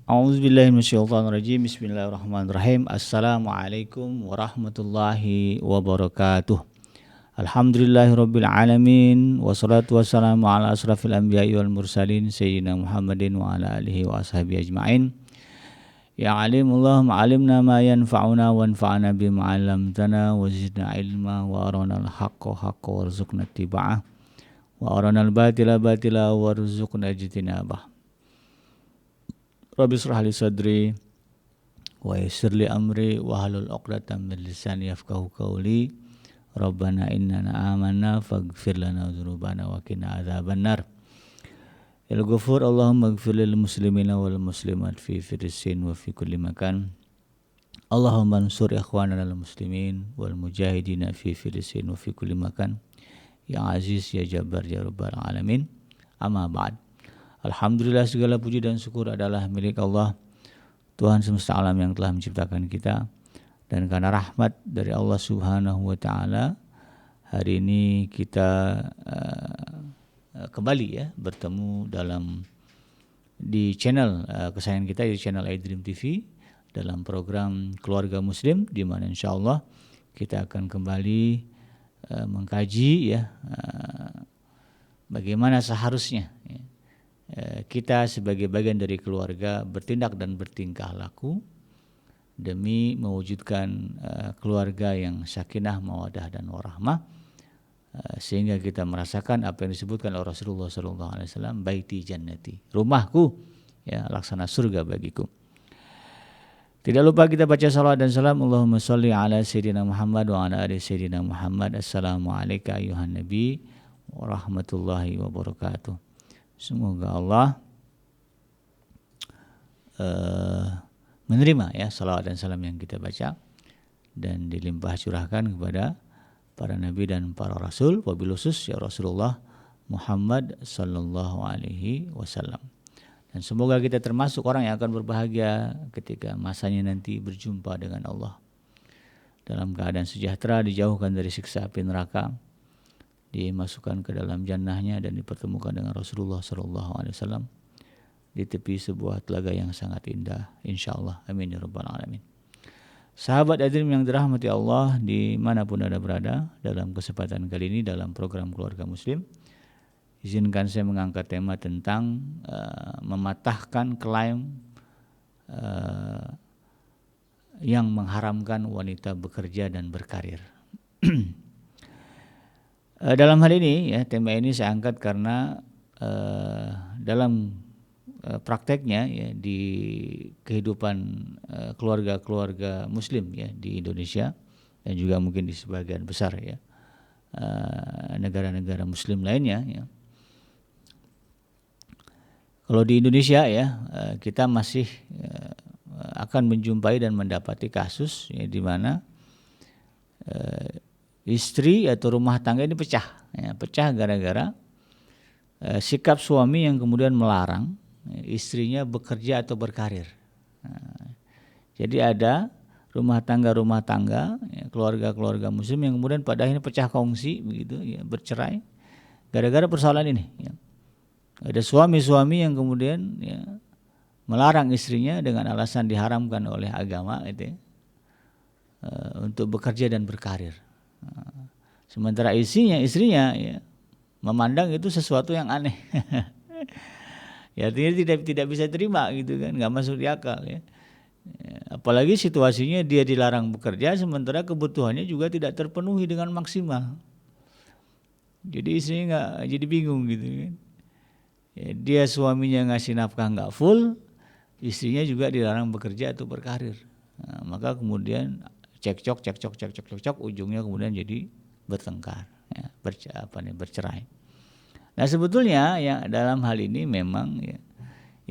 A'udzubillahi minasyaitonirrajim. Bismillahirrahmanirrahim. Assalamualaikum warahmatullahi wabarakatuh. Alhamdulillahirabbil alamin wassalatu wassalamu ala asrafil anbiya'i wal mursalin sayyidina Muhammadin wa ala alihi wa ashabihi ajmain. Ya alimullah ma'alimna ma yanfa'una wanfa'na bima 'allamtana wa zidna ilma wa aranal haqqa haqqa warzuqna ittiba'ah wa aranal batila batila warzuqna ijtinabah. Rabbi shrah li sadri wa yassir li amri wa hlul 'uqdatam min lisani yafqahu qawli. Rabbana innana amanna faghfir lana dzunubana wa qina adzabannar. Ya Ghafur, Allahumma ighfir lil muslimina wal muslimat fi Filistin wa fi kulli makan. Allahumma ansur ikhwanana al muslimin wal mujahidina fi Filistin wa fi kulli makan. Ya Aziz ya Jabbar ya Rabbal alamin. Amma ba'd. Alhamdulillah, segala puji dan syukur adalah milik Allah, Tuhan semesta alam yang telah menciptakan kita. Dan karena rahmat dari Allah Subhanahu wa taala, hari ini kita kembali ya bertemu di channel kesayangan kita, di channel iDream TV, dalam program Keluarga Muslim, di mana insyaallah kita akan kembali mengkaji ya bagaimana seharusnya ya, kita sebagai bagian dari keluarga bertindak dan bertingkah laku demi mewujudkan keluarga yang sakinah, mawaddah dan warahmah, sehingga kita merasakan apa yang disebutkan oleh Rasulullah SAW, baiti jannati, rumahku ya, laksana surga bagiku. Tidak lupa kita baca salawat dan salam. Allahumma sholli ala sayyidina Muhammad wa ala ali sayyidina Muhammad. Assalamualaikum ayuhan nabi warahmatullahi wabarakatuh. Semoga Allah menerima ya salawat dan salam yang kita baca dan dilimpah curahkan kepada para nabi dan para rasul, wabil khusus ya Rasulullah Muhammad sallallahu alaihi wasallam. Dan semoga kita termasuk orang yang akan berbahagia ketika masanya nanti berjumpa dengan Allah dalam keadaan sejahtera, dijauhkan dari siksa api neraka, dimasukkan ke dalam jannahnya dan dipertemukan dengan Rasulullah SAW di tepi sebuah telaga yang sangat indah, insyaallah. Amin ya rabbal alamin. Sahabat iDream yang dirahmati Allah dimanapun Anda berada, dalam kesempatan kali ini dalam program Keluarga Muslim, izinkan saya mengangkat tema tentang mematahkan klaim yang mengharamkan wanita bekerja dan berkarir. Dalam hal ini ya, tema ini saya angkat karena dalam prakteknya ya, di kehidupan keluarga-keluarga muslim ya di Indonesia dan juga mungkin di sebagian besar ya negara-negara muslim lainnya ya. Kalau di Indonesia ya kita masih akan menjumpai dan mendapati kasus ya, di mana istri atau rumah tangga ini pecah gara-gara sikap suami yang kemudian melarang istrinya bekerja atau berkarir. Jadi ada rumah tangga, ya, keluarga-keluarga muslim yang kemudian pada akhirnya pecah kongsi begitu, ya, bercerai gara-gara persoalan ini. Ya. Ada suami-suami yang kemudian ya, melarang istrinya dengan alasan diharamkan oleh agama itu, ya, untuk bekerja dan berkarir. Sementara istrinya ya, memandang itu sesuatu yang aneh. Ya, artinya tidak bisa terima gitu kan, nggak masuk di akal ya. Apalagi situasinya dia dilarang bekerja sementara kebutuhannya juga tidak terpenuhi dengan maksimal. Jadi istrinya nggak, jadi bingung gitu kan. Ya, dia suaminya ngasih nafkah nggak full, istrinya juga dilarang bekerja atau berkarir. Nah, maka kemudian cekcok, ujungnya kemudian jadi bertengkar, ya, bercerai. Nah sebetulnya ya dalam hal ini memang ya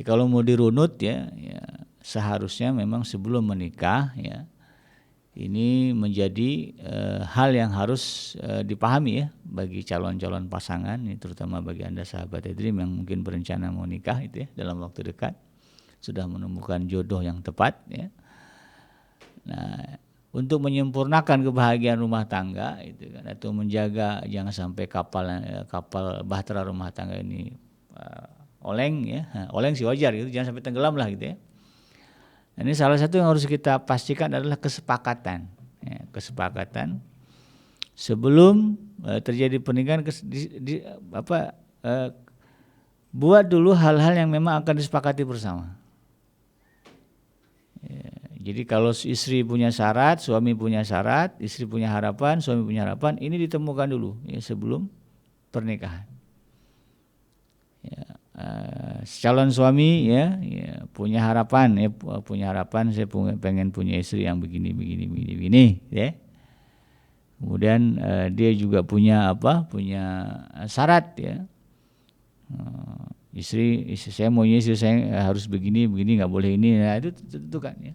kalau mau dirunut ya seharusnya memang sebelum menikah ya ini menjadi hal yang harus dipahami ya bagi calon-calon pasangan, ya, terutama bagi Anda sahabat iDream yang mungkin berencana mau nikah itu ya dalam waktu dekat, sudah menemukan jodoh yang tepat ya. Nah, untuk menyempurnakan kebahagiaan rumah tangga itu kan, atau menjaga jangan sampai kapal bahtera rumah tangga ini oleng ya, oleng sih wajar gitu, jangan sampai tenggelam lah gitu ya. Ini salah satu yang harus kita pastikan adalah kesepakatan. Ya, kesepakatan sebelum terjadi pernikahan buat dulu hal-hal yang memang akan disepakati bersama. Ya, jadi kalau istri punya syarat, suami punya syarat, istri punya harapan, suami punya harapan, ini ditemukan dulu ya sebelum pernikahan. Ya, calon suami ya punya harapan saya pengen punya istri yang begini ya. Kemudian dia juga punya syarat ya. Istri saya maunya istri saya harus begini nggak boleh ini. Nah, itu tentukan ya.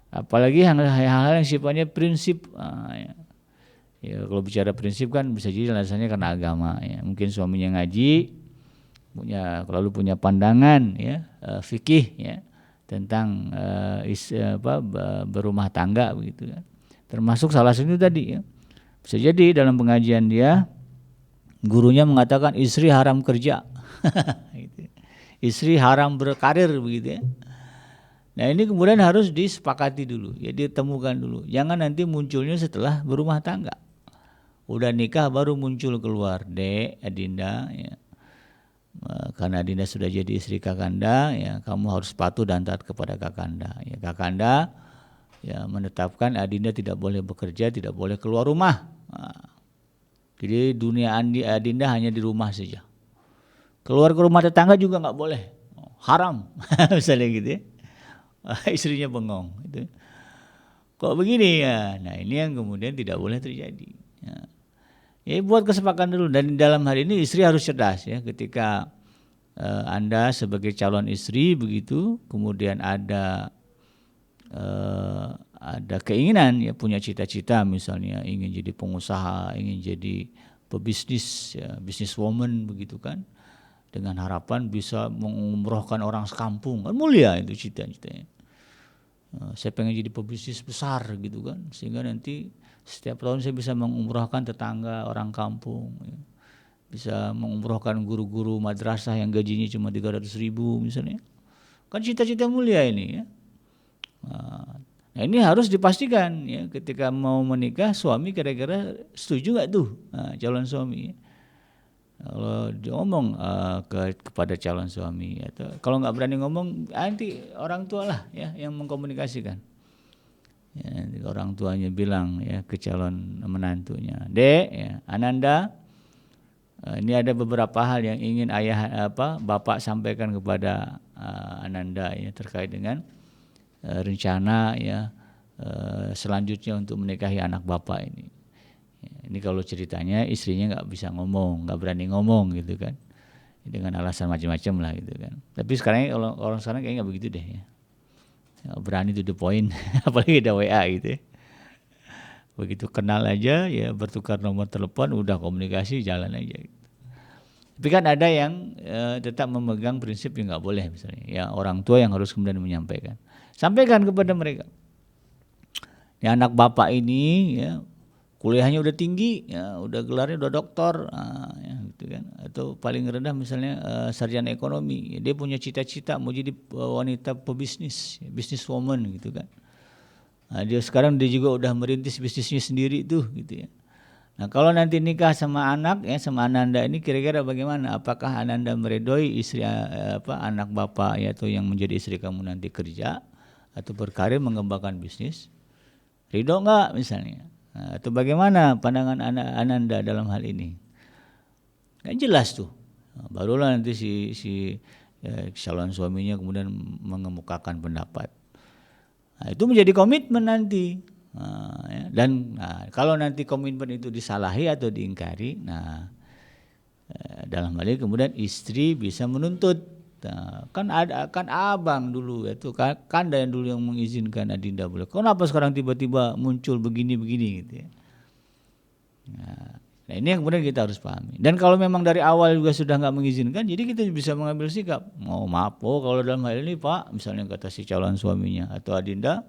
Apalagi hal-hal yang sifatnya prinsip ya kalau bicara prinsip kan bisa jadi alasannya karena agama ya. Mungkin suaminya ngaji punya pandangan ya fikih ya tentang berumah tangga begitu kan. Termasuk salah satu tadi ya. Bisa jadi dalam pengajian dia gurunya mengatakan istri haram kerja. Gitu. Istri haram berkarir begitu ya. Nah, ini kemudian harus disepakati dulu ya, ditemukan dulu. Jangan nanti munculnya setelah berumah tangga. Udah nikah baru muncul keluar, Dek, Adinda ya. Karena Adinda sudah jadi istri Kakanda ya, kamu harus patuh dan taat kepada Kakanda ya. Kakanda ya menetapkan Adinda tidak boleh bekerja, tidak boleh keluar rumah. Jadi dunia Adinda hanya di rumah saja. Keluar ke rumah tetangga juga nggak boleh, haram misalnya gitu ya. Istrinya bengong gitu. Kok begini ya? Nah, ini yang kemudian tidak boleh terjadi ya. Ya buat kesepakatan dulu, dan dalam hal ini istri harus cerdas ya. Ketika Anda sebagai calon istri begitu, kemudian ada keinginan ya, punya cita-cita misalnya ingin jadi pengusaha, ingin jadi pebisnis ya, businesswoman begitu kan, dengan harapan bisa mengumrohkan orang sekampung, kan mulia itu cita-citanya. Saya pengen jadi pebisnis besar gitu kan, sehingga nanti setiap tahun saya bisa mengumrohkan tetangga orang kampung ya. Bisa mengumrohkan guru-guru madrasah yang gajinya cuma 300.000 misalnya. Kan cita-cita mulia ini ya. Nah, ini harus dipastikan ya, ketika mau menikah suami kira-kira setuju nggak tuh calon suami. Kalau dia ngomong kepada calon suami atau kalau nggak berani ngomong nanti orang tua lah ya yang mengkomunikasikan. Ya, orang tuanya bilang ya ke calon menantunya, Dek ya, Ananda, ini ada beberapa hal yang ingin bapak sampaikan kepada Ananda ya terkait dengan rencana ya selanjutnya untuk menikahi anak bapak ini. Ya, ini kalau ceritanya istrinya nggak bisa ngomong, nggak berani ngomong gitu kan, dengan alasan macam-macam lah gitu kan. Tapi sekarang orang sekarang kayaknya nggak begitu deh ya. Berani to the point, apalagi ada WA gitu ya. Begitu kenal aja ya, bertukar nomor telepon udah komunikasi jalan aja gitu. Tapi kan ada yang tetap memegang prinsip yang nggak boleh misalnya ya, orang tua yang harus kemudian menyampaikan, sampaikan kepada mereka ya, anak bapak ini ya kuliahnya udah tinggi ya, udah gelarnya udah doktor ya, gitu kan, atau paling rendah misalnya sarjana ekonomi ya, dia punya cita-cita mau jadi wanita pebisnis, business woman gitu kan. Nah, dia juga udah merintis bisnisnya sendiri tuh gitu ya. Nah, kalau nanti nikah sama anak ya, sama Ananda ini kira-kira bagaimana? Apakah Ananda meredoi istri anak bapak ya, atau yang menjadi istri kamu nanti kerja atau berkarir mengembangkan bisnis? Ridho enggak misalnya? Nah, atau bagaimana pandangan Ananda dalam hal ini? Kan jelas tuh. Nah, barulah nanti si calon suaminya kemudian mengemukakan pendapat. Nah, itu menjadi komitmen nanti. Ya. Dan kalau nanti komitmen itu disalahi atau diingkari, dalam hal ini kemudian istri bisa menuntut. Nah, kan abang dulu itu kan yang dulu yang mengizinkan Adinda boleh. Kenapa sekarang tiba-tiba muncul begini-begini gitu ya. Nah, ini yang kemudian kita harus pahami. Dan kalau memang dari awal juga sudah nggak mengizinkan, jadi kita bisa mengambil sikap. Maaf kalau dalam hal ini Pak, misalnya kata si calon suaminya atau Adinda,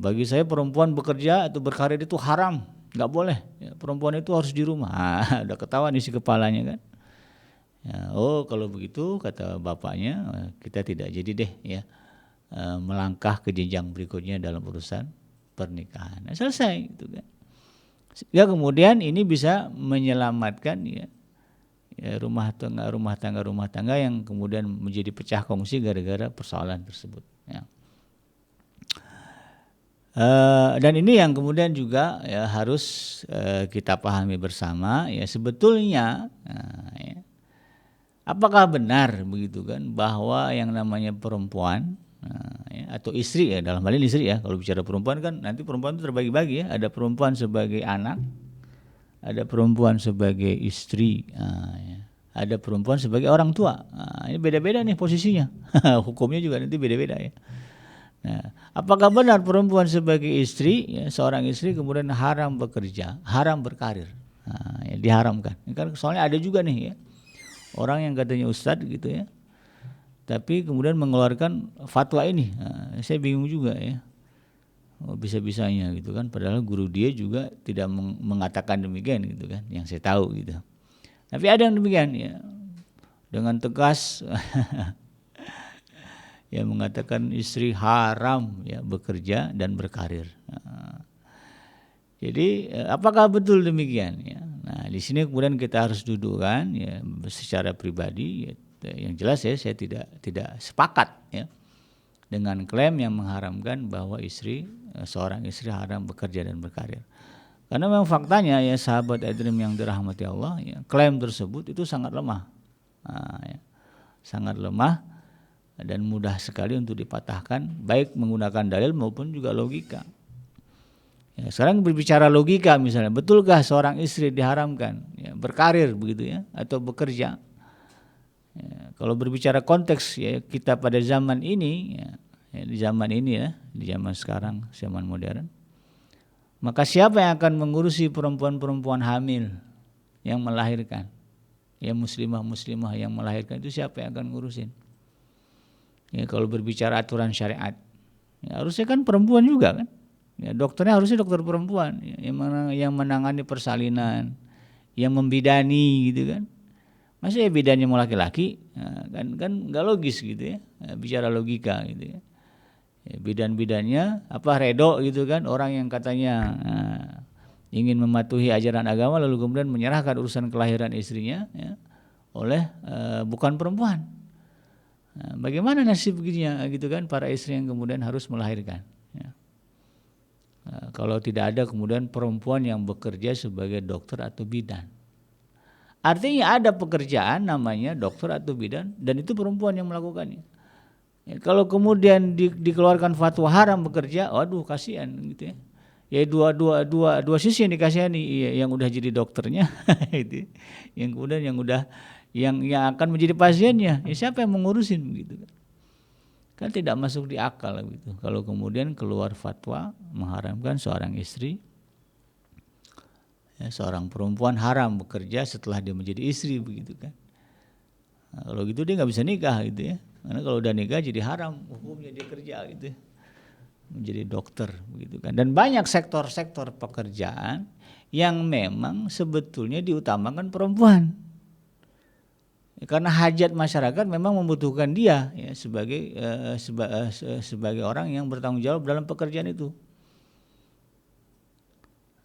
bagi saya perempuan bekerja atau berkarir itu haram, nggak boleh. Ya, perempuan itu harus di rumah. Udah ketahuan isi kepalanya kan. Ya, kalau begitu kata bapaknya kita tidak jadi deh ya melangkah ke jenjang berikutnya dalam urusan pernikahan. Nah, selesai gitu kan. Ya kemudian ini bisa menyelamatkan ya rumah tangga yang kemudian menjadi pecah kongsi gara-gara persoalan tersebut. Ya. Dan ini yang kemudian juga ya harus kita pahami bersama ya sebetulnya ya, apakah benar begitu kan bahwa yang namanya perempuan ya, atau istri ya dalam hal ini istri ya, kalau bicara perempuan kan nanti perempuan itu terbagi-bagi ya, ada perempuan sebagai anak, ada perempuan sebagai istri, ya, ada perempuan sebagai orang tua. Ini beda-beda nih posisinya. Hukumnya juga nanti beda-beda ya. Nah, apakah benar perempuan sebagai istri, ya, seorang istri kemudian haram bekerja, haram berkarir, ya, diharamkan? Kan soalnya ada juga nih ya orang yang katanya ustadz gitu ya, tapi kemudian mengeluarkan fatwa ini. Saya bingung juga ya, bisa-bisanya gitu kan, padahal guru dia juga tidak mengatakan demikian gitu kan, yang saya tahu gitu. Tapi ada yang demikian ya, dengan tegas. Yang mengatakan istri haram ya bekerja dan berkarir. Jadi apakah betul demikian ya? Nah, di sini kemudian kita harus dudukkan ya secara pribadi ya, yang jelas ya saya tidak sepakat ya dengan klaim yang mengharamkan bahwa seorang istri haram bekerja dan berkarir. Karena memang faktanya ya sahabat Adrim yang dirahmati Allah ya, klaim tersebut itu sangat lemah. Ya, sangat lemah dan mudah sekali untuk dipatahkan baik menggunakan dalil maupun juga logika. Ya, sekarang berbicara logika misalnya, betulkah seorang istri diharamkan ya, berkarir begitu ya atau bekerja? Ya, kalau berbicara konteks ya kita pada zaman ini ya, di zaman ini ya, di zaman sekarang, zaman modern, maka siapa yang akan mengurusi perempuan-perempuan hamil yang melahirkan? Ya muslimah yang melahirkan itu siapa yang akan ngurusin? Ya, kalau berbicara aturan syariat, ya, harusnya kan perempuan juga kan. Ya, dokternya harusnya dokter perempuan ya, yang menangani persalinan, yang membidani gitu kan. Masa ya bidannya mau laki-laki? Ya, kan nggak logis gitu ya. Bicara logika gitu ya. Ya, bidan-bidannya apa redo gitu kan, orang yang katanya ingin mematuhi ajaran agama lalu kemudian menyerahkan urusan kelahiran istrinya ya, oleh bukan perempuan. Nah, bagaimana nasibnya gitu kan para istri yang kemudian harus melahirkan ya. Kalau tidak ada kemudian perempuan yang bekerja sebagai dokter atau bidan, artinya ada pekerjaan namanya dokter atau bidan dan itu perempuan yang melakukannya ya. Kalau kemudian dikeluarkan fatwa haram bekerja, waduh kasihan gitu ya. Ya dua sisi yang dikasihani, yang udah jadi dokternya itu, yang kemudian yang akan menjadi pasiennya, ya siapa yang mengurusin begitu kan? Kan tidak masuk di akal gitu. Kalau kemudian keluar fatwa mengharamkan seorang istri, ya, seorang perempuan haram bekerja setelah dia menjadi istri begitu kan? Nah, kalau gitu dia nggak bisa nikah gitu ya. Karena kalau udah nikah jadi haram hukumnya dia kerja gitu ya. Menjadi dokter begitu kan. Dan banyak sektor-sektor pekerjaan yang memang sebetulnya diutamakan perempuan. Karena hajat masyarakat memang membutuhkan dia ya, sebagai orang yang bertanggung jawab dalam pekerjaan itu.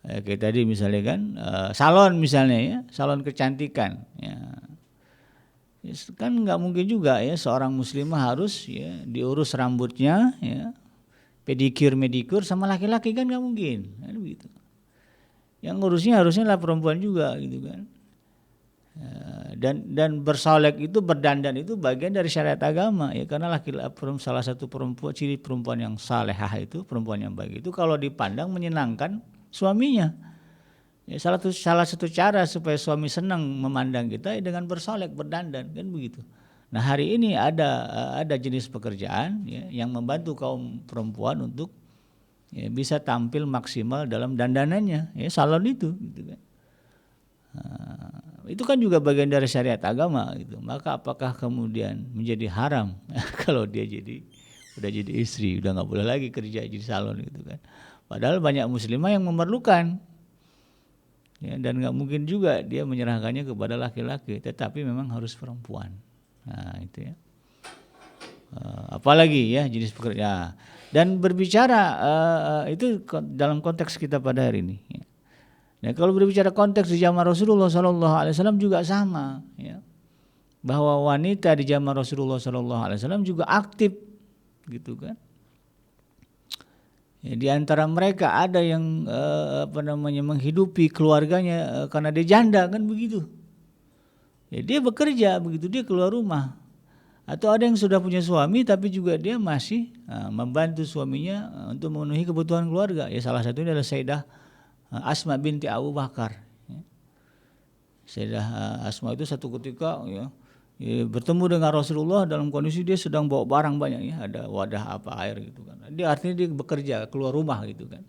Kayak tadi misalnya kan salon misalnya ya, salon kecantikan ya. Kan nggak mungkin juga ya seorang muslimah harus ya diurus rambutnya ya, pedicure medikur sama laki-laki, kan nggak mungkin kan begitu. Yang ngurusnya harusnya lah perempuan juga gitu kan. Dan bersolek itu, berdandan itu bagian dari syariat agama ya, karena salah satu perempuan, ciri perempuan yang salehah itu, perempuan yang baik itu kalau dipandang menyenangkan suaminya ya, salah satu cara supaya suami senang memandang kita ya dengan bersolek, berdandan kan begitu. Nah hari ini ada jenis pekerjaan ya, yang membantu kaum perempuan untuk ya, bisa tampil maksimal dalam dandanannya ya, salon itu gitu kan. Itu kan juga bagian dari syariat agama gitu. Maka apakah kemudian menjadi haram kalau dia udah jadi istri, udah nggak boleh lagi kerja jadi salon gitu kan. Padahal banyak muslimah yang memerlukan ya, dan nggak mungkin juga dia menyerahkannya kepada laki-laki, tetapi memang harus perempuan. Nah itu ya. apalagi ya jenis pekerjaan. Dan berbicara itu dalam konteks kita pada hari ini. Ya. Nah, kalau berbicara konteks di zaman Rasulullah SAW juga sama, ya. Bahwa wanita di zaman Rasulullah SAW juga aktif, gitu kan. Ya, di antara mereka ada yang menghidupi keluarganya karena dia janda kan begitu. Ya, dia bekerja begitu, dia keluar rumah. Atau ada yang sudah punya suami tapi juga dia masih membantu suaminya untuk memenuhi kebutuhan keluarga. Ya, salah satunya adalah Sayyidah Asma binti Abu Bakar. Ya. Sayyidah Asma itu satu ketika ya, bertemu dengan Rasulullah dalam kondisi dia sedang bawa barang banyak ya, ada wadah apa air gitu kan. Dia artinya dia bekerja keluar rumah gitu kan.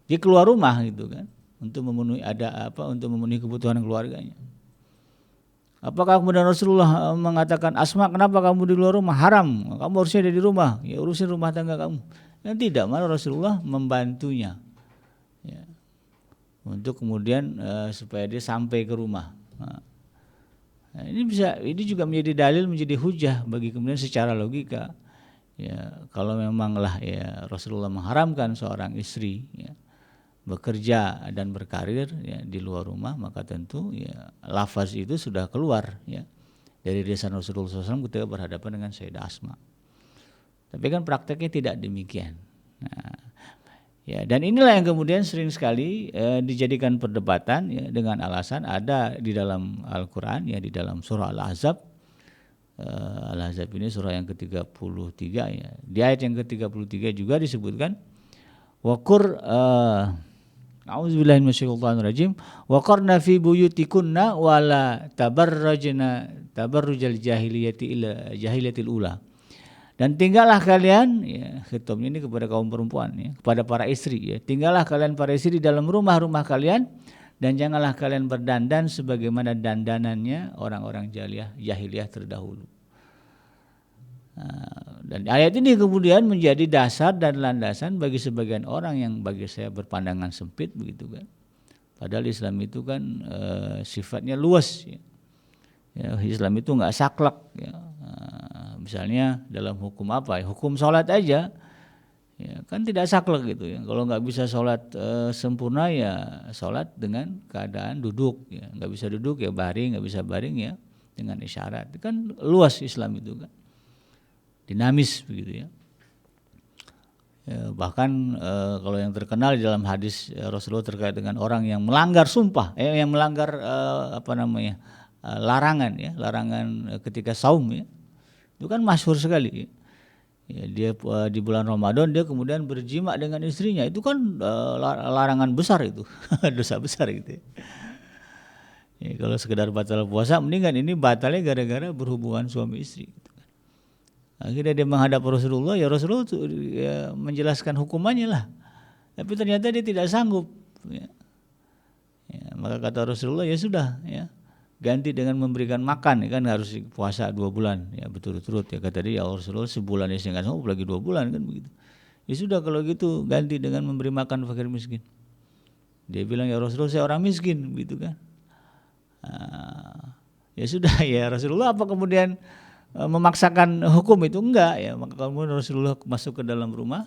Dia keluar rumah gitu kan untuk memenuhi kebutuhan keluarganya. Apakah kemudian Rasulullah mengatakan, Asma kenapa kamu di luar rumah? Haram, kamu harusnya ada di rumah, ya urusin rumah tangga kamu. Yang tidak, malah Rasulullah membantunya ya, untuk kemudian supaya dia sampai ke rumah. Nah, ini juga menjadi dalil, menjadi hujah bagi kemudian secara logika. Ya, kalau memanglah ya Rasulullah mengharamkan seorang istri ya, bekerja dan berkarir ya, di luar rumah, maka tentu ya lafaz itu sudah keluar ya dari lisan Rasulullah SAW ketika berhadapan dengan Sayyidah Asma. Tapi kan prakteknya tidak demikian. Nah, ya, dan inilah yang kemudian sering sekali dijadikan perdebatan ya, dengan alasan ada di dalam Al-Quran ya, di dalam surah Al-Ahzab. Al-Ahzab ini surah yang ke-33 ya. Di ayat yang ke-33 juga disebutkan waqur a'udzubillahi minasyaitonirrajim wa qarna fi buyutikunna wala tabarrujal jahiliyatil ula. Dan tinggallah kalian ya, khitabnya ini kepada kaum perempuan ya, kepada para istri ya. Tinggallah kalian para istri di dalam rumah-rumah kalian dan janganlah kalian berdandan sebagaimana dandanannya orang-orang jahiliyah terdahulu. Dan ayat ini kemudian menjadi dasar dan landasan bagi sebagian orang yang bagi saya berpandangan sempit begitu kan. Padahal Islam itu kan sifatnya luas ya. Ya, Islam itu nggak saklek ya. Misalnya dalam hukum apa ya, hukum sholat aja ya, kan tidak saklek gitu ya. Kalau nggak bisa sholat sempurna ya sholat dengan keadaan duduk ya. Nggak bisa duduk ya baring, nggak bisa baring ya dengan isyarat. Kan luas Islam itu kan, dinamis begitu ya. Ya, bahkan kalau yang terkenal di dalam hadis Rasulullah terkait dengan orang yang melanggar sumpah, yang melanggar larangan ya, larangan ketika saum ya, itu kan masyhur sekali. Ya, dia di bulan Ramadan dia kemudian berjima dengan istrinya, itu kan larangan besar itu, dosa besar gitu. Ya, kalau sekedar batal puasa, mendingan ini batalnya gara-gara berhubungan suami istri. Akhirnya dia menghadap Rasulullah, ya Rasulullah ya, menjelaskan hukumannya lah. Tapi ternyata dia tidak sanggup. Ya. Ya, maka kata Rasulullah, ya sudah, ya ganti dengan memberikan makan. Ya, kan harus puasa 2 bulan, ya berturut-turut. Ya kata dia, ya Rasulullah sebulan ya saya nggak sanggup, lagi 2 bulan kan begitu. Ya sudah kalau gitu ganti dengan memberi makan fakir miskin. Dia bilang, ya Rasulullah saya orang miskin, begitu kan. Ya sudah ya Rasulullah, apa kemudian memaksakan hukum itu? Enggak ya. Maka kemudian Rasulullah masuk ke dalam rumah,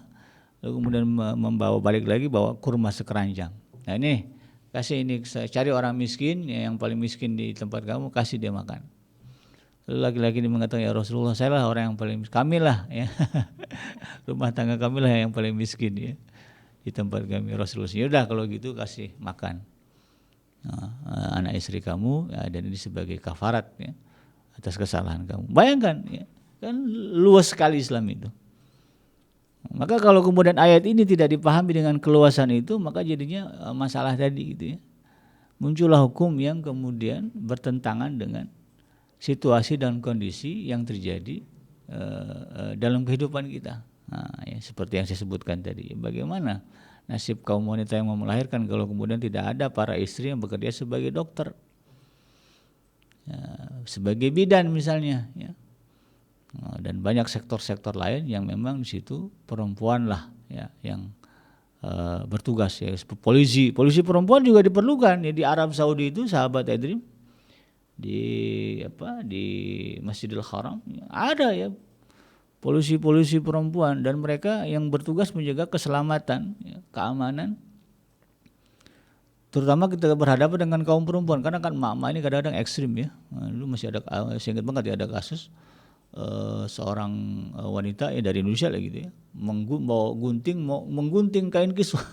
lalu kemudian membawa balik lagi bawa kurma sekeranjang. Nah ini kasih ini, cari orang miskin ya, yang paling miskin di tempat kamu, kasih dia makan. Lalu laki-laki ini mengatakan, ya Rasulullah saya lah orang yang paling miskin, kami lah ya rumah tangga kami lah yang paling miskin ya di tempat kami. Rasulullah, ya udah kalau gitu kasih makan anak istri kamu ya, dan ini sebagai kafarat ya atas kesalahan kamu. Bayangkan ya, kan luas sekali Islam itu. Maka kalau kemudian ayat ini tidak dipahami dengan keluasan itu, maka jadinya masalah tadi gitu ya. Muncullah hukum yang kemudian bertentangan dengan situasi dan kondisi yang terjadi dalam kehidupan kita. Nah, ya, seperti yang saya sebutkan tadi. Bagaimana nasib kaum wanita yang mau melahirkan kalau kemudian tidak ada para istri yang bekerja sebagai dokter, ya, sebagai bidan misalnya ya. Dan banyak sektor-sektor lain yang memang di situ perempuan lah ya yang bertugas ya. Polisi perempuan juga diperlukan ya. Di Arab Saudi itu sahabat Edrim di Masjidil Haram ya, ada ya polisi perempuan, dan mereka yang bertugas menjaga keselamatan, ya, keamanan, terutama kita berhadapan dengan kaum perempuan, karena kan emak-emak ini kadang-kadang ekstrim ya. Dulu masih ada, saya ingat banget ya, ada kasus seorang wanita ya dari Indonesia lah gitu ya, mau menggunting kain kiswah.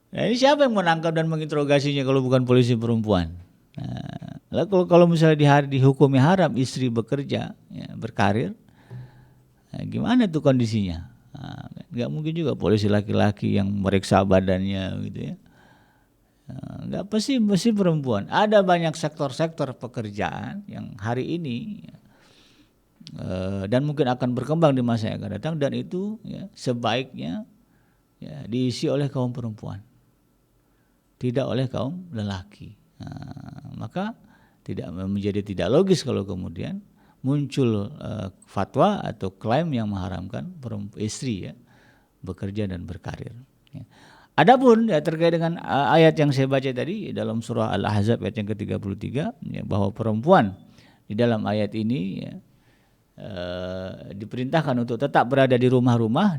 Nah, ini siapa yang menangkap dan menginterogasinya kalau bukan polisi perempuan? Nah, lalu kalau misalnya dihukumi haram istri bekerja, ya, berkarir, nah, gimana tuh kondisinya? Nah, nggak mungkin juga polisi laki-laki yang meriksa badannya gitu ya. Nah, nggak pasti perempuan. Ada banyak sektor-sektor pekerjaan yang hari ini dan mungkin akan berkembang di masa yang akan datang, dan itu ya, sebaiknya ya, diisi oleh kaum perempuan, tidak oleh kaum lelaki. Nah, maka menjadi tidak logis kalau kemudian muncul fatwa atau klaim yang mengharamkan istri ya bekerja dan berkarir. Ya. Adapun ya, terkait dengan ayat yang saya baca tadi dalam surah Al-Ahzab ayat yang ke-33, ya, bahwa perempuan di dalam ayat ini ya, diperintahkan untuk tetap berada di rumah-rumah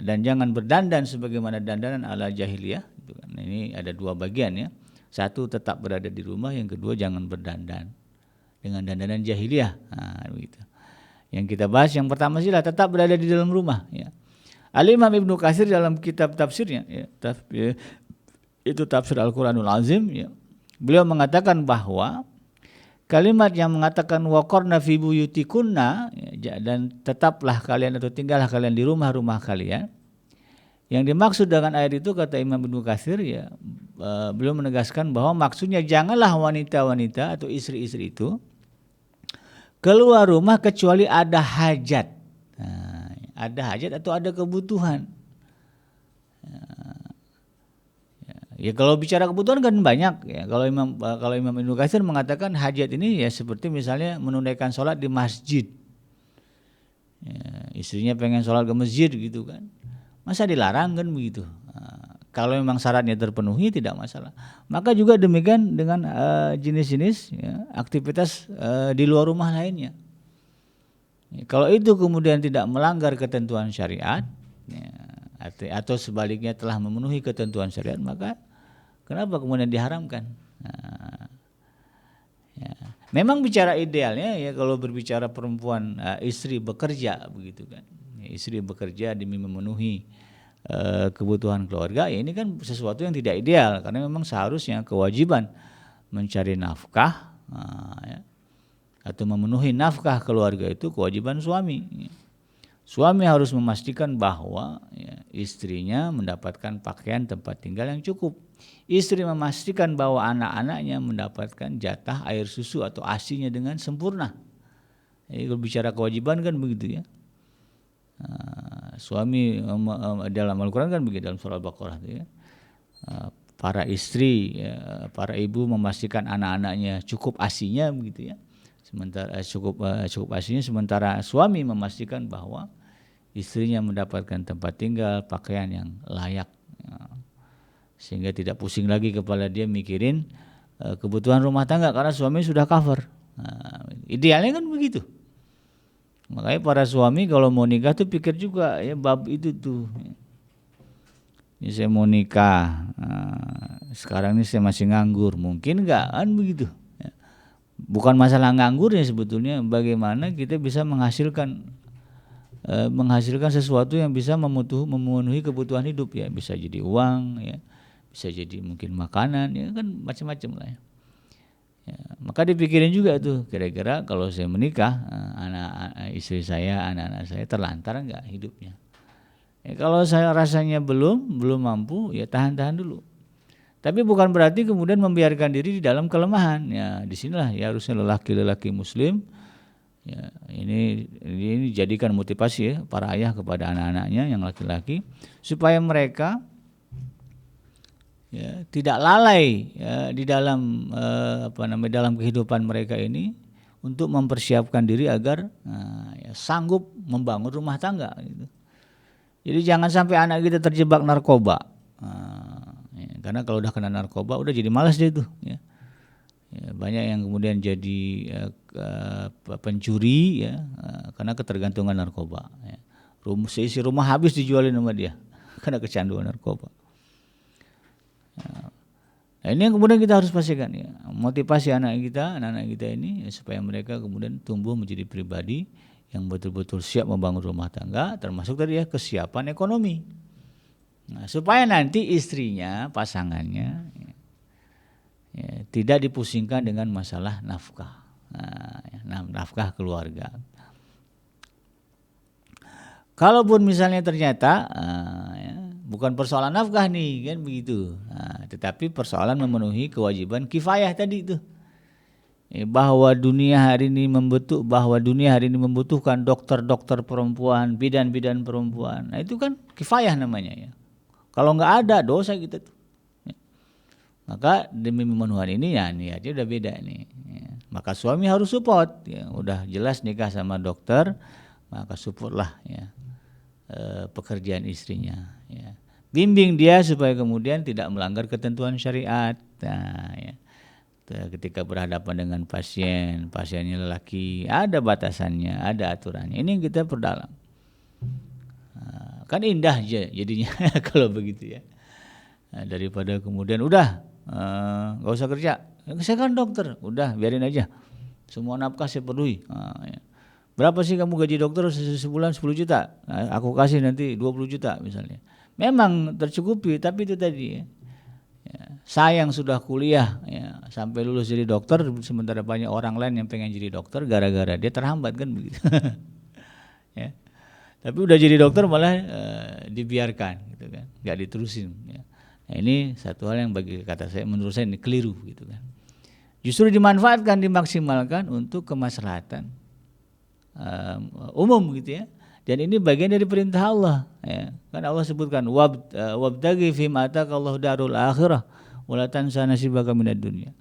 dan jangan berdandan sebagaimana dandanan ala jahiliyah. Ini ada dua bagian ya. Satu, tetap berada di rumah. Yang kedua, jangan berdandan dengan dandanan jahiliyah. Nah, begitu. Yang kita bahas yang pertama sih lah, tetap berada di dalam rumah. Ya. Al-Imam Ibnu Katsir dalam kitab tafsirnya, ya, itu tafsir Al-Quranul Azim, ya, beliau mengatakan bahwa kalimat yang mengatakan waqarna fi buyutikunna, ya, dan tetaplah kalian atau tinggallah kalian di rumah-rumah kalian. Yang dimaksud dengan ayat itu, kata Imam Ibnu Katsir, ya, beliau menegaskan bahwa maksudnya janganlah wanita-wanita atau istri-istri itu keluar rumah kecuali ada hajat. Nah, ada hajat atau ada kebutuhan. Ya, kalau bicara kebutuhan kan banyak ya. Kalau Imam Ibnu Katsir mengatakan hajat ini ya seperti misalnya menunaikan sholat di masjid. Ya, istrinya pengen sholat ke masjid gitu kan. Masa dilarang kan begitu? Nah, kalau memang syaratnya terpenuhi tidak masalah. Maka juga demikian dengan jenis-jenis ya, aktivitas di luar rumah lainnya. Ya, kalau itu kemudian tidak melanggar ketentuan syariat, ya, atau sebaliknya telah memenuhi ketentuan syariat, maka kenapa kemudian diharamkan? Nah, ya. Memang bicara idealnya ya, kalau berbicara perempuan istri bekerja begitu kan, ya, istri bekerja demi memenuhi kebutuhan keluarga, ya ini kan sesuatu yang tidak ideal, karena memang seharusnya kewajiban mencari nafkah ya, atau memenuhi nafkah keluarga itu kewajiban suami. Suami harus memastikan bahwa ya, istrinya mendapatkan pakaian, tempat tinggal yang cukup. Istri memastikan bahwa anak-anaknya mendapatkan jatah air susu atau ASI-nya dengan sempurna. Jadi kalau bicara kewajiban kan begitu ya. Suami dalam Al-Quran kan begitu, dalam surah Al-Baqarah ya. Para istri, ya, para ibu memastikan anak-anaknya cukup ASI-nya begitu ya. Sementara cukup ASI-nya, sementara suami memastikan bahwa istrinya mendapatkan tempat tinggal, pakaian yang layak, ya, sehingga tidak pusing lagi kepala dia mikirin kebutuhan rumah tangga karena suami sudah cover. Nah, idealnya kan begitu. Makanya para suami kalau mau nikah tuh pikir juga ya bab itu tuh. Ini saya mau nikah, sekarang ini saya masih nganggur, mungkin enggak kan begitu. Bukan masalah nganggurnya sebetulnya, bagaimana kita bisa menghasilkan sesuatu yang bisa memenuhi kebutuhan hidup ya, bisa jadi uang ya, bisa jadi mungkin makanan ya kan, macam-macam lah ya. Ya, maka dipikirin juga tuh, kira-kira kalau saya menikah, istri saya, anak-anak saya terlantar enggak hidupnya. Ya, kalau saya rasanya belum mampu ya tahan-tahan dulu. Tapi bukan berarti kemudian membiarkan diri di dalam kelemahan. Ya, disinilah ya harusnya lelaki-lelaki Muslim ya, ini dijadikan motivasi ya para ayah kepada anak-anaknya yang laki-laki supaya mereka ya tidak lalai ya, di dalam dalam kehidupan mereka ini untuk mempersiapkan diri agar ya, sanggup membangun rumah tangga. Gitu. Jadi jangan sampai anak kita terjebak narkoba. Karena kalau udah kena narkoba udah jadi malas dia tuh ya. Ya, banyak yang kemudian jadi pencuri ya, karena ketergantungan narkoba. Ya. Seisi rumah habis dijualin sama dia karena kecanduan narkoba. Nah, ini yang kemudian kita harus pastikan ya, motivasi anak-anak kita ini ya, supaya mereka kemudian tumbuh menjadi pribadi yang betul-betul siap membangun rumah tangga, termasuk tadi ya kesiapan ekonomi. Nah, supaya nanti istrinya, pasangannya ya, tidak dipusingkan dengan masalah nafkah, nafkah keluarga. Kalaupun misalnya ternyata bukan persoalan nafkah nih kan begitu, tetapi persoalan memenuhi kewajiban kifayah tadi itu, bahwa dunia hari ini membutuhkan dokter-dokter perempuan, bidan-bidan perempuan. Nah itu kan kifayah namanya ya. Kalau nggak ada dosa kita tuh. Maka demi memenuhi ini ya niatnya udah beda nih. Ya. Maka suami harus support. Ya. Udah jelas nikah sama dokter, maka supportlah ya pekerjaan istrinya. Ya. Bimbing dia supaya kemudian tidak melanggar ketentuan syariat. Nah, ya. Ketika berhadapan dengan pasiennya lelaki, ada batasannya, ada aturannya. Ini yang kita perdalam. Kan indah aja jadinya kalau begitu ya. Daripada kemudian udah nggak usah kerja, saya kan dokter, udah biarin aja, semua nafkah saya penuhi. Ya. Berapa sih kamu gaji dokter sebulan? 10 juta, aku kasih nanti 20 juta misalnya. Memang tercukupi, tapi itu tadi ya. Sayang sudah kuliah ya, sampai lulus jadi dokter, sementara banyak orang lain yang pengen jadi dokter gara-gara dia terhambat kan begitu. Ya. Tapi udah jadi dokter malah dibiarkan gitu kan, nggak diterusin ya. Nah, ini satu hal yang menurut saya ini keliru gitu kan. Justru dimanfaatkan, dimaksimalkan untuk kemaslahatan umum gitu ya. Dan ini bagian dari perintah Allah ya. Kan Allah sebutkan wabtaghi fima ataqallahu darul akhirah wala tansa nasibaka minad dunya.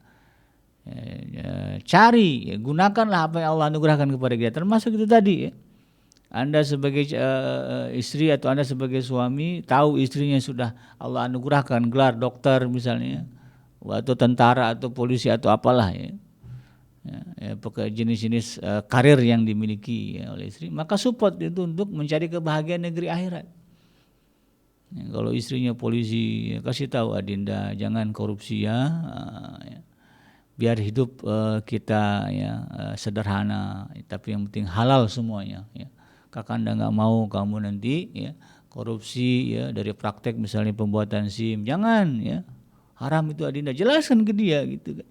Cari, ya, gunakanlah apa yang Allah anugerahkan kepada kita, termasuk itu tadi ya. Anda sebagai istri atau Anda sebagai suami tahu istrinya sudah Allah anugerahkan gelar dokter misalnya, atau tentara atau polisi atau apalah ya, jenis-jenis karir yang dimiliki ya, oleh istri, maka support itu untuk mencari kebahagiaan negeri akhirat. Ya, kalau istrinya polisi, ya, kasih tahu adinda jangan korupsi ya, biar hidup kita ya sederhana, tapi yang penting halal semuanya ya. Kakanda nggak mau kamu nanti ya korupsi ya, dari praktek misalnya pembuatan SIM, jangan ya, haram itu adinda, jelaskan ke dia gitu kan.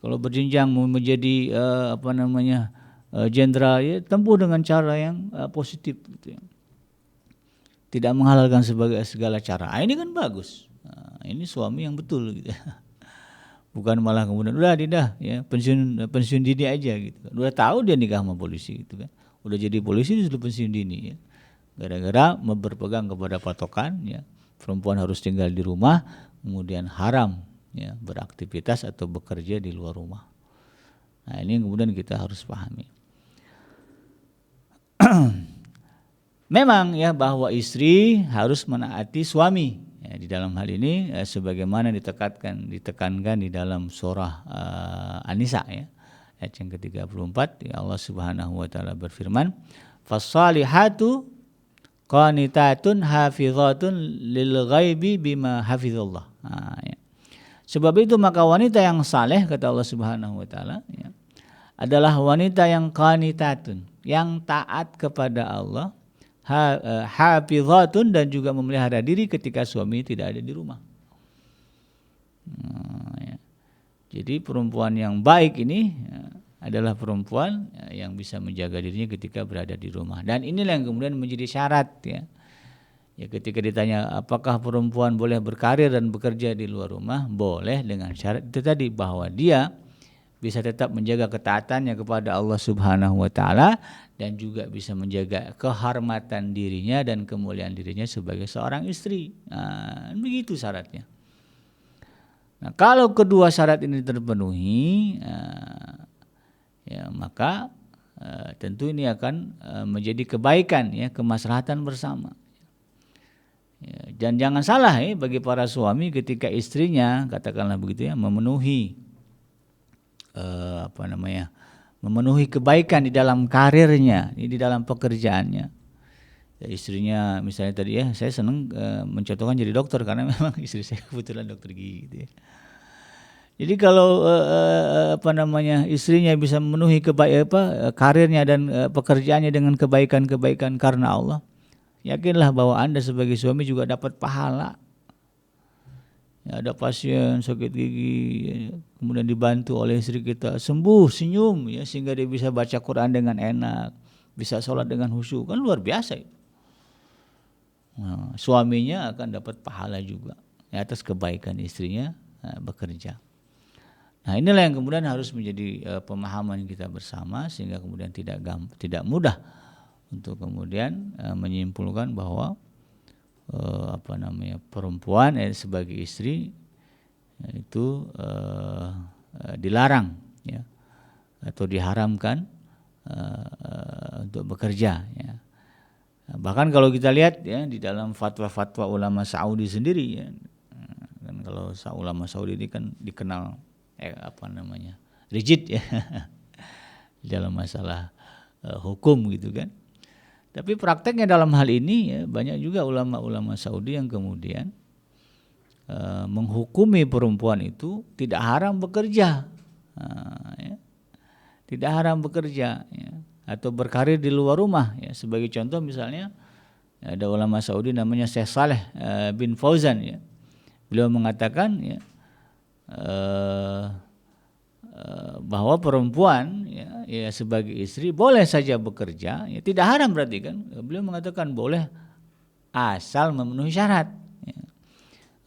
Kalau berjenjang mau menjadi jenderal ya, tempuh dengan cara yang positif gitu ya. Tidak menghalalkan segala cara. Ini kan bagus. Ini suami yang betul gitu. Bukan malah kemudian udah adinda ya pensiun dini aja gitu. Udah tahu dia nikah sama polisi gitu kan. Udah jadi polisi sudah pensiun dini ya. Gara-gara berpegang kepada patokan ya, perempuan harus tinggal di rumah, kemudian haram ya beraktivitas atau bekerja di luar rumah. Nah, ini yang kemudian kita harus pahami. Memang ya bahwa istri harus menaati suami ya, di dalam hal ini sebagaimana ditekankan di dalam surah An-Nisa ya. Ayat yang ke-34 ya, Allah Subhanahu wa taala berfirman, "Fas-salihatu qanitatun hafizatun lil ghaibi bima hafizallah." Ya. Sebab itu maka wanita yang saleh, kata Allah Subhanahu wa taala ya, adalah wanita yang qanitatun, yang taat kepada Allah, hafizatun, dan juga memelihara diri ketika suami tidak ada di rumah. Ya. Jadi perempuan yang baik ini adalah perempuan yang bisa menjaga dirinya ketika berada di rumah. Dan inilah yang kemudian menjadi syarat ya. Ya, ketika ditanya apakah perempuan boleh berkarir dan bekerja di luar rumah, boleh dengan syarat itu tadi, bahwa dia bisa tetap menjaga ketaatannya kepada Allah Subhanahu wa taala dan juga bisa menjaga kehormatan dirinya dan kemuliaan dirinya sebagai seorang istri. Nah, begitu syaratnya. Nah, kalau kedua syarat ini terpenuhi, ya maka tentu ini akan menjadi kebaikan ya, kemaslahatan bersama. Ya, dan jangan salah ya bagi para suami ketika istrinya katakanlah begitu ya memenuhi memenuhi kebaikan di dalam karirnya, di dalam pekerjaannya. Ya, istrinya misalnya tadi ya, saya senang mencontohkan jadi dokter karena memang istri saya kebetulan dokter gigi gitu ya. Jadi kalau istrinya bisa memenuhi karirnya dan pekerjaannya dengan kebaikan-kebaikan karena Allah, yakinlah bahwa Anda sebagai suami juga dapat pahala. Ya, ada pasien sakit gigi, ya, kemudian dibantu oleh istri kita sembuh, senyum, ya, sehingga dia bisa baca Quran dengan enak, bisa sholat dengan khusyuk, kan luar biasa. Nah, suaminya akan dapat pahala juga ya, atas kebaikan istrinya bekerja. Nah, inilah yang kemudian harus menjadi pemahaman kita bersama, sehingga kemudian tidak mudah untuk kemudian menyimpulkan bahwa perempuan sebagai istri itu dilarang ya, atau diharamkan untuk bekerja ya. Bahkan kalau kita lihat ya di dalam fatwa-fatwa ulama Saudi sendiri ya, kan kalau ulama Saudi ini kan dikenal rigid ya dalam masalah hukum gitu kan. Tapi prakteknya dalam hal ini ya, banyak juga ulama-ulama Saudi yang kemudian menghukumi perempuan itu tidak haram bekerja, ya. Tidak haram bekerja ya, atau berkarir di luar rumah ya. Sebagai contoh misalnya ada ulama Saudi namanya Syekh Saleh bin Fauzan ya. Beliau mengatakan ya, bahwa perempuan ya sebagai istri boleh saja bekerja, ya tidak haram berarti kan. Beliau mengatakan boleh asal memenuhi syarat. Ya.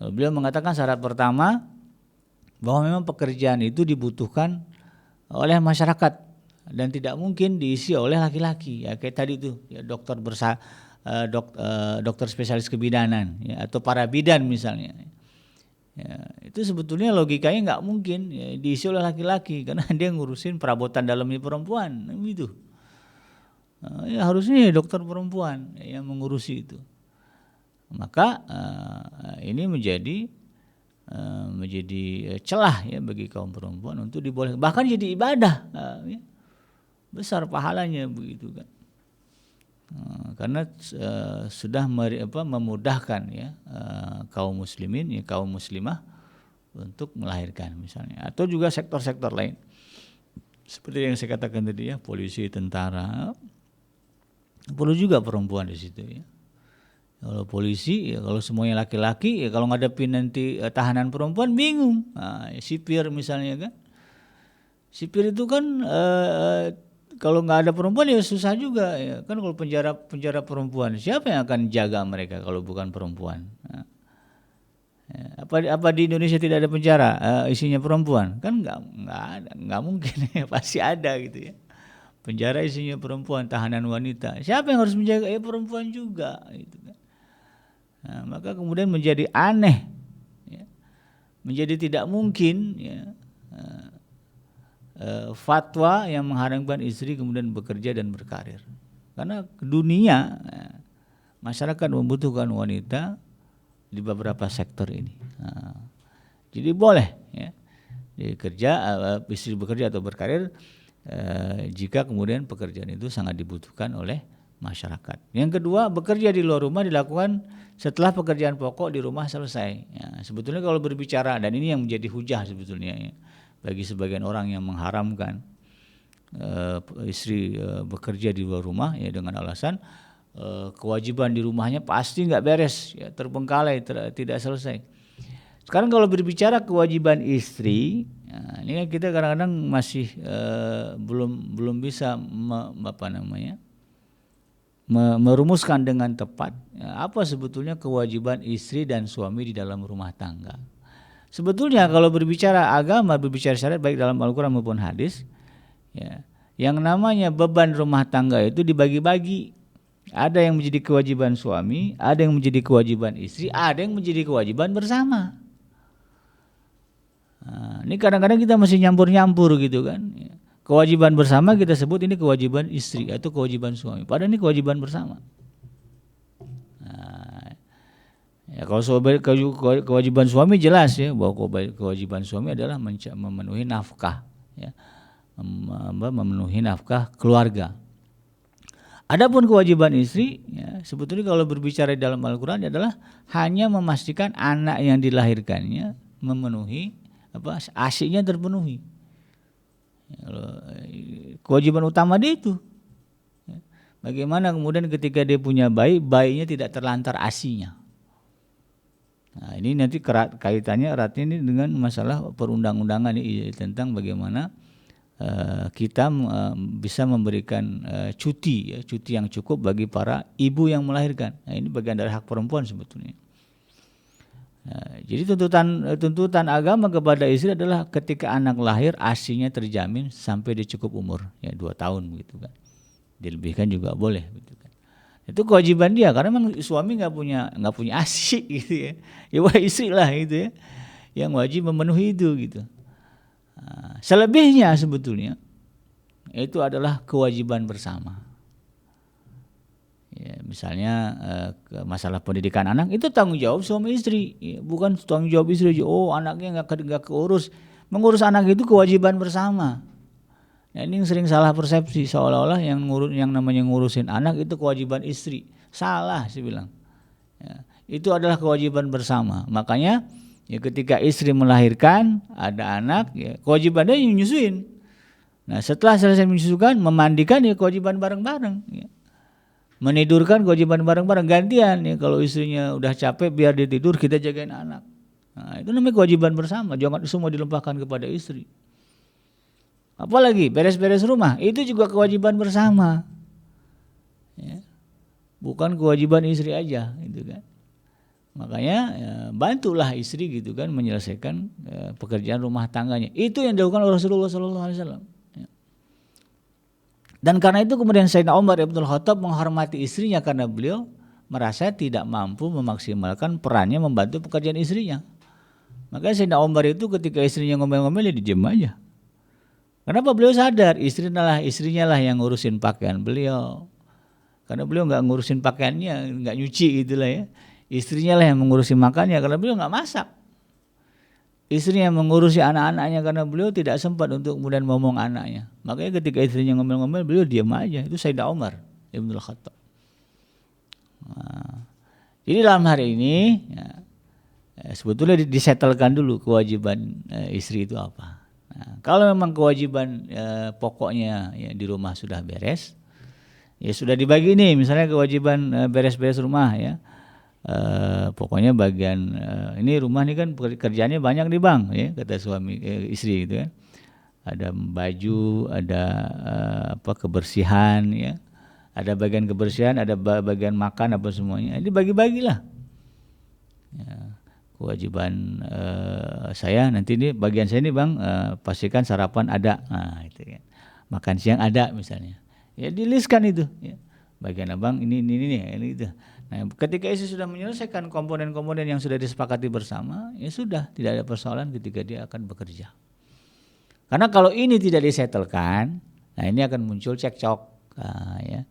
Beliau mengatakan syarat pertama bahwa memang pekerjaan itu dibutuhkan oleh masyarakat dan tidak mungkin diisi oleh laki-laki. Ya kayak tadi itu ya, dokter spesialis kebidanan ya, atau para bidan misalnya. Ya, itu sebetulnya logikanya nggak mungkin ya, diisi oleh laki-laki karena dia ngurusin perabotan dalamnya perempuan gitu. Ya, harusnya dokter perempuan yang mengurusi itu. Maka ini menjadi celah ya bagi kaum perempuan untuk dibolehkan, bahkan jadi ibadah ya, besar pahalanya begitu kan. Karena sudah memudahkan ya kaum muslimin ya, kaum muslimah untuk melahirkan misalnya, atau juga sektor-sektor lain seperti yang saya katakan tadi ya, polisi, tentara, perlu juga perempuan di situ ya. Kalau polisi ya, kalau semuanya laki-laki ya, kalau ngadepin nanti tahanan perempuan bingung. Nah, sipir misalnya kan, sipir itu kan kalau nggak ada perempuan ya susah juga ya kan. Kalau penjara perempuan, siapa yang akan jaga mereka kalau bukan perempuan? Nah, apa di Indonesia tidak ada penjara isinya perempuan? Kan nggak mungkin ya, pasti ada gitu ya. Penjara isinya perempuan, tahanan wanita. Siapa yang harus menjaga? Ya perempuan juga gitu kan. Nah, maka kemudian menjadi aneh ya, menjadi tidak mungkin ya, fatwa yang mengharamkan istri kemudian bekerja dan berkarir, karena dunia masyarakat membutuhkan wanita di beberapa sektor ini. Nah, jadi boleh ya istri bekerja atau berkarir jika kemudian pekerjaan itu sangat dibutuhkan oleh masyarakat. Yang kedua, bekerja di luar rumah dilakukan setelah pekerjaan pokok di rumah selesai. Ya, sebetulnya kalau berbicara, dan ini yang menjadi hujah sebetulnya ya, bagi sebagian orang yang mengharamkan istri bekerja di luar rumah ya, dengan alasan kewajiban di rumahnya pasti nggak beres, ya, terbengkalai, tidak selesai. Sekarang kalau berbicara kewajiban istri, ya, ini kan kita kadang-kadang masih belum bisa merumuskan dengan tepat ya, apa sebetulnya kewajiban istri dan suami di dalam rumah tangga. Sebetulnya kalau berbicara agama, berbicara syariat baik dalam Al-Quran maupun hadis ya, yang namanya beban rumah tangga itu dibagi-bagi. Ada yang menjadi kewajiban suami, ada yang menjadi kewajiban istri, ada yang menjadi kewajiban bersama. Nah, ini kadang-kadang kita masih nyampur-nyampur gitu kan. Kewajiban bersama kita sebut ini kewajiban istri atau kewajiban suami, padahal ini kewajiban bersama. Nah, ya kalau kewajiban suami jelas ya, bahwa kewajiban suami adalah memenuhi nafkah ya, memenuhi nafkah keluarga. Adapun kewajiban istri, ya, sebetulnya kalau berbicara dalam Al-Quran adalah hanya memastikan anak yang dilahirkannya memenuhi ASI-nya terpenuhi. Ya, kewajiban utama dia itu. Ya, bagaimana kemudian ketika dia punya bayi, bayinya tidak terlantar ASI-nya. Nah, ini nanti kaitannya eratnya ini dengan masalah perundang-undangan ini tentang bagaimana kita bisa memberikan cuti yang cukup bagi para ibu yang melahirkan. Nah, ini bagian dari hak perempuan sebetulnya. Nah, jadi tuntutan agama kepada istri adalah ketika anak lahir ASI-nya terjamin sampai dia cukup umur, ya 2 tahun begitu kan. Dilebihkan juga boleh gitu kan. Itu kewajiban dia karena memang suami nggak punya ASI gitu ya. Ya wah istri lah gitu ya yang wajib memenuhi itu gitu. Selebihnya sebetulnya itu adalah kewajiban bersama. Ya, misalnya masalah pendidikan anak itu tanggung jawab suami istri, ya, bukan tanggung jawab istri. Oh anaknya nggak keurus, mengurus anak itu kewajiban bersama. Ya, ini yang sering salah persepsi seolah-olah yang namanya ngurusin anak itu kewajiban istri. Salah sih bilang. Ya, itu adalah kewajiban bersama. Makanya ya ketika istri melahirkan ada anak, ya kewajibannya menyusuin. Nah setelah selesai menyusukan, memandikan ya kewajiban bareng-bareng. Ya. Menidurkan kewajiban bareng-bareng, gantian. Ya kalau istrinya udah capek biar dia tidur, kita jagain anak. Nah, itu namanya kewajiban bersama. Jangan semua dilimpahkan kepada istri. Apalagi beres-beres rumah, itu juga kewajiban bersama. Ya. Bukan kewajiban istri aja, gitu kan. Makanya ya, bantulah istri gitu kan menyelesaikan pekerjaan rumah tangganya. Itu yang dilakukan oleh Rasulullah SAW. Ya. Dan karena itu kemudian Sayyidina Umar Ibn Khattab menghormati istrinya karena beliau merasa tidak mampu memaksimalkan perannya membantu pekerjaan istrinya. Makanya Sayyidina Umar itu ketika istrinya ngomel-ngomel dia diam aja. Kenapa? Beliau sadar istrinya lah yang ngurusin pakaian beliau. Karena beliau nggak ngurusin pakaiannya, nggak nyuci gitulah ya. Istrinya lah yang mengurusi makannya karena beliau nggak masak. Istrinya yang mengurusi anak-anaknya karena beliau tidak sempat untuk kemudian ngomong anaknya. Makanya ketika istrinya ngomel-ngomel beliau diam aja. Itu Sayyidina Umar Ibn Khattab. Nah, jadi dalam hari ini ya, sebetulnya disetelkan dulu kewajiban istri itu apa. Nah, kalau memang kewajiban pokoknya ya, di rumah sudah beres, ya sudah dibagi nih. Misalnya kewajiban beres-beres rumah ya. Pokoknya bagian ini rumah ini kan kerjanya banyak nih bang, ya kata suami istri gitu kan. Ada baju, ada kebersihan, ya. Ada bagian kebersihan, ada bagian makan apa semuanya. Ini bagi-bagilah. Ya, kewajiban saya nanti ini bagian saya nih bang, pastikan sarapan ada, nah itu kan. Makan siang ada misalnya. Ya diliskan itu. Ya. Bagian abang ini itu. Nah, ketika istri sudah menyelesaikan komponen-komponen yang sudah disepakati bersama, ya sudah tidak ada persoalan ketika dia akan bekerja. Karena kalau ini tidak disetelkan, nah ini akan muncul cekcok, nah, ya.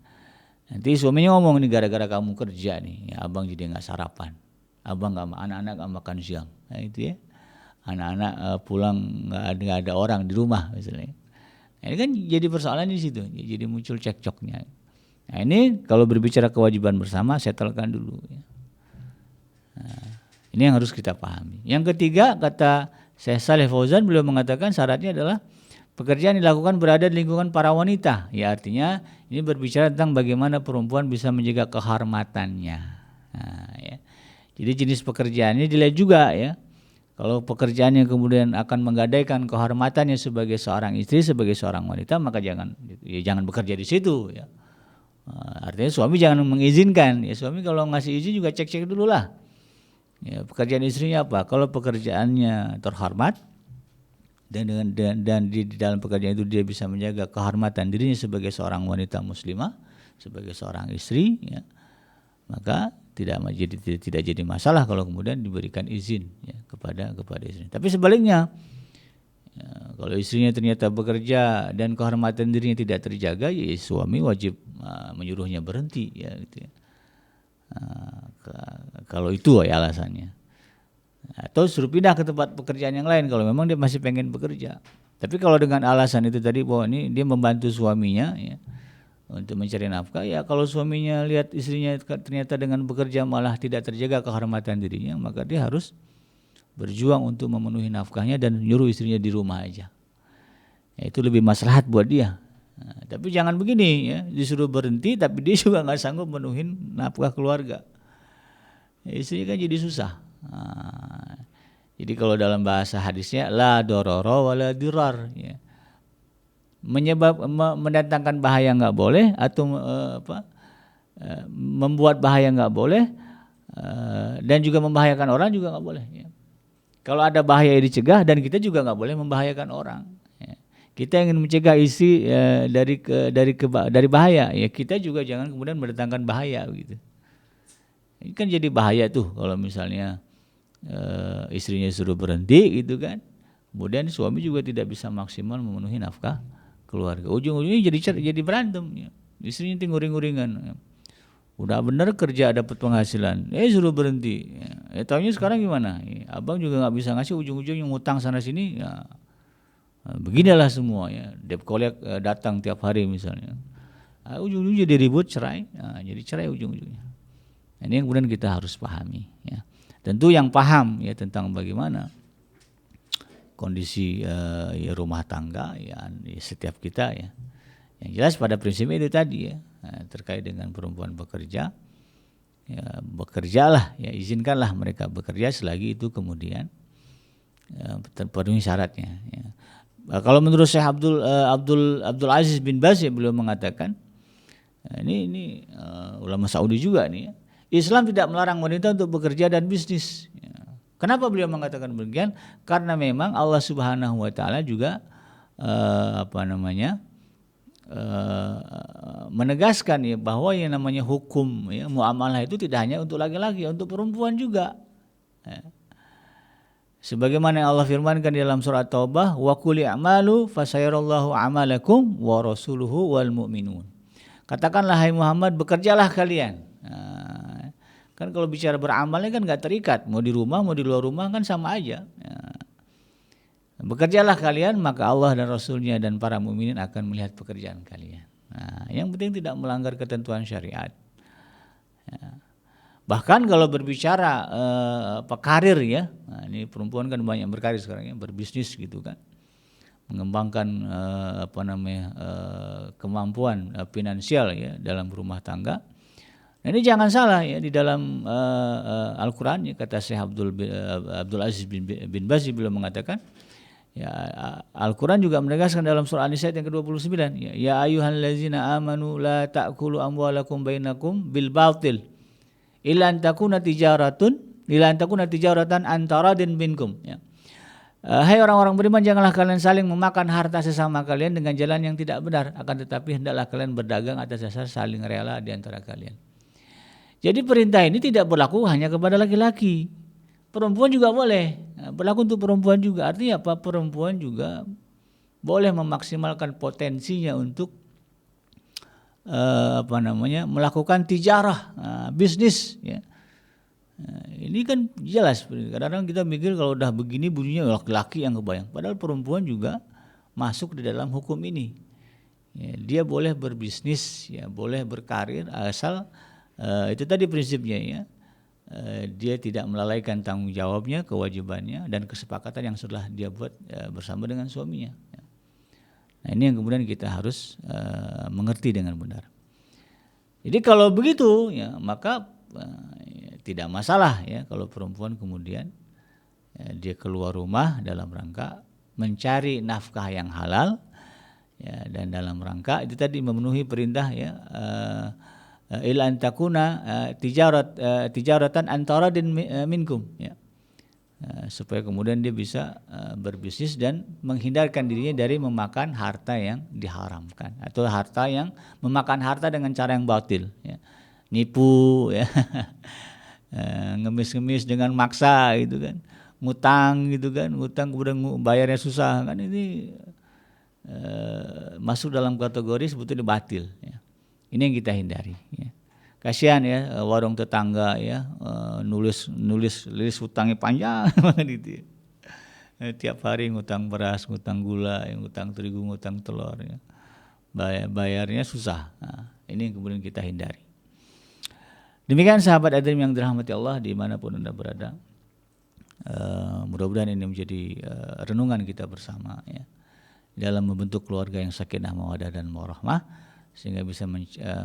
Nanti suaminya ngomong nih gara-gara kamu kerja nih, ya, abang jadi nggak sarapan, abang nggak, anak-anak nggak makan siang, nah itu ya, anak-anak pulang nggak ada orang di rumah misalnya. Nah, ini kan jadi persoalan di situ, jadi muncul cekcoknya. Nah ini kalau berbicara kewajiban bersama setelkan dulu ya. Nah, ini yang harus kita pahami. Yang ketiga kata Syekh Shalih Fauzan beliau mengatakan syaratnya adalah pekerjaan dilakukan berada di lingkungan para wanita. Ya artinya ini berbicara tentang bagaimana perempuan bisa menjaga kehormatannya. Nah, ya. Jadi jenis pekerjaannya dilihat juga ya. Kalau pekerjaannya kemudian akan menggadaikan kehormatannya sebagai seorang istri, sebagai seorang wanita, maka jangan bekerja di situ ya. Artinya suami jangan mengizinkan. Ya suami kalau ngasih izin juga cek-cek dulu lah. Ya, pekerjaan istrinya apa? Kalau pekerjaannya terhormat dan di dalam pekerjaan itu dia bisa menjaga kehormatan dirinya sebagai seorang wanita muslimah, sebagai seorang istri, ya, maka tidak jadi masalah kalau kemudian diberikan izin ya, kepada istri. Tapi sebaliknya, ya, kalau istrinya ternyata bekerja dan kehormatan dirinya tidak terjaga, ya suami wajib menyuruhnya berhenti ya gitu ya. Kalau itu ya alasannya. Atau suruh pindah ke tempat pekerjaan yang lain kalau memang dia masih pengen bekerja. Tapi kalau dengan alasan itu tadi bahwa ini dia membantu suaminya ya, untuk mencari nafkah, ya kalau suaminya lihat istrinya ternyata dengan bekerja malah tidak terjaga kehormatan dirinya, maka dia harus berjuang untuk memenuhi nafkahnya dan nyuruh istrinya di rumah aja. Ya, itu lebih maslahat buat dia. Nah, tapi jangan begini ya, disuruh berhenti tapi dia juga nggak sanggup memenuhi nafkah keluarga. Ya, istrinya kan jadi susah. Nah, jadi kalau dalam bahasa hadisnya la dororo wala dirar ya. Mendatangkan bahaya nggak boleh atau membuat bahaya nggak boleh, dan juga membahayakan orang juga nggak boleh ya. Kalau ada bahaya dicegah dan kita juga nggak boleh membahayakan orang ya. Kita ingin mencegah istri dari bahaya ya, kita juga jangan kemudian mendatangkan bahaya gitu. Ini kan jadi bahaya tuh kalau misalnya istrinya suruh berhenti gitu kan, kemudian suami juga tidak bisa maksimal memenuhi nafkah keluarga, ujung-ujungnya jadi berantem ya. Istrinya nguring-nguringan ya. Udah bener kerja dapat penghasilan, suruh berhenti ya. Taunya sekarang gimana ya, abang juga nggak bisa ngasih, ujung-ujungnya ngutang sana sini ya. Beginilah semua ya, debt collect datang tiap hari misalnya, ujung-ujungnya jadi ribut, cerai, jadi cerai ujung-ujungnya. Ini yang kemudian kita harus pahami ya. Tentu yang paham ya tentang bagaimana kondisi ya rumah tangga ya setiap kita ya. Yang jelas pada prinsipnya itu tadi ya, terkait dengan perempuan bekerja, ya bekerjalah ya, izinkanlah mereka bekerja selagi itu kemudian terpenuhi syaratnya ya. Kalau menurut Syekh Abdul Aziz bin Baz ya, beliau mengatakan ini ulama Saudi juga nih ya, Islam tidak melarang wanita untuk bekerja dan bisnis ya. Kenapa beliau mengatakan demikian? Karena memang Allah Subhanahu wa taala juga menegaskan ya bahwa yang namanya hukum ya muamalah itu tidak hanya untuk laki-laki, untuk perempuan juga ya. Sebagaimana Allah firmankan di dalam surat Taubah, wa qul i'malu fasayarallahu amalakum wa rasuluhu wal mu'minun. Katakanlah hai Muhammad, bekerjalah kalian. Nah, kan kalau bicara beramalnya kan nggak terikat, mau di rumah mau di luar rumah kan sama aja ya. Bekerjalah kalian, maka Allah dan Rasulnya dan para mukminin akan melihat pekerjaan kalian. Nah, yang penting tidak melanggar ketentuan syariat ya. Bahkan kalau berbicara karir ya, nah ini perempuan kan banyak berkarir sekarang ya, berbisnis gitu kan, mengembangkan kemampuan finansial ya dalam rumah tangga. Nah, ini jangan salah ya, di dalam Al-Quran ya, kata Syekh Abdul Aziz bin Baz beliau mengatakan ya, Al-Quran juga menegaskan dalam surah An-Nisa yang ke-29 ya ayyuhallazina amanu la ta'kulu amwalakum bainakum bil batil illa an takuna tijaratan antaradin minkum ya. Hai orang-orang beriman, janganlah kalian saling memakan harta sesama kalian dengan jalan yang tidak benar, akan tetapi hendaklah kalian berdagang atas dasar saling rela di antara kalian. Jadi perintah ini tidak berlaku hanya kepada laki-laki, perempuan juga boleh. Berlaku untuk perempuan juga. Artinya apa? Perempuan juga boleh memaksimalkan potensinya untuk melakukan tijarah, bisnis ya. Ini kan jelas. Kadang-kadang kita mikir kalau udah begini bunyinya laki-laki yang kebayang, padahal perempuan juga masuk di dalam hukum ini ya. Dia boleh berbisnis ya, boleh berkarir, asal itu tadi prinsipnya ya, dia tidak melalaikan tanggung jawabnya, kewajibannya dan kesepakatan yang sudah dia buat bersama dengan suaminya ya. Nah, ini yang kemudian kita harus mengerti dengan benar. Jadi kalau begitu ya, maka tidak masalah ya kalau perempuan kemudian dia keluar rumah dalam rangka mencari nafkah yang halal ya, dan dalam rangka itu tadi memenuhi perintah ya, ila antakuna tijaratan antaradin minkum ya. Supaya kemudian dia bisa berbisnis dan menghindarkan dirinya dari memakan harta yang diharamkan atau harta yang memakan harta dengan cara yang batil ya. Nipu ya. Ngemis-ngemis dengan maksa gitu kan, ngutang gitu kan, ngutang kemudian bayarnya susah kan, ini masuk dalam kategori sebetulnya batil ya. Ini yang kita hindari ya. Kasihan ya warung tetangga ya, nulis hutangnya panjang gitu ya. Tiap hari ngutang beras, ngutang gula, ngutang terigu, ngutang telur, ya. Bayarnya susah. Nah, ini yang kemudian kita hindari. Demikian sahabat Adrim yang dirahmati Allah dimanapun Anda berada. Mudah-mudahan ini menjadi renungan kita bersama, ya, dalam membentuk keluarga yang sakinah mawaddah dan warahmah, sehingga bisa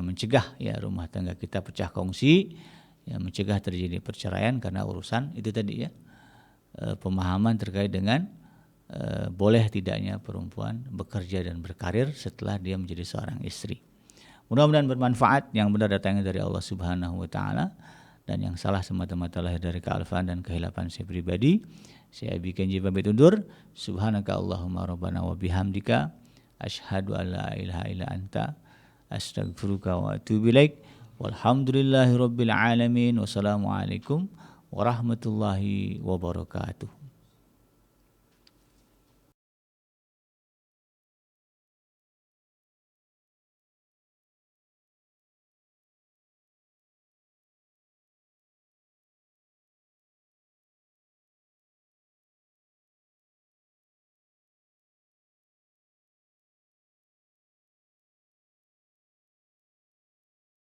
mencegah ya rumah tangga kita pecah kongsi, ya, mencegah terjadi perceraian karena urusan itu tadi, ya, pemahaman terkait dengan boleh tidaknya perempuan bekerja dan berkarir setelah dia menjadi seorang istri. Mudah-mudahan bermanfaat, yang benar datangnya dari Allah Subhanahu wa taala, dan yang salah semata-mata lahir dari kealfaan dan kehilapan saya pribadi. Saya bikin pamit undur. Subhanaka Allahumma rabbana wa bihamdika asyhadu an la ilaha illa anta astaghfiruka wa atubu ilaik. Walhamdulillahirabbil alamin. Wassalamualaikum warahmatullahi wabarakatuh.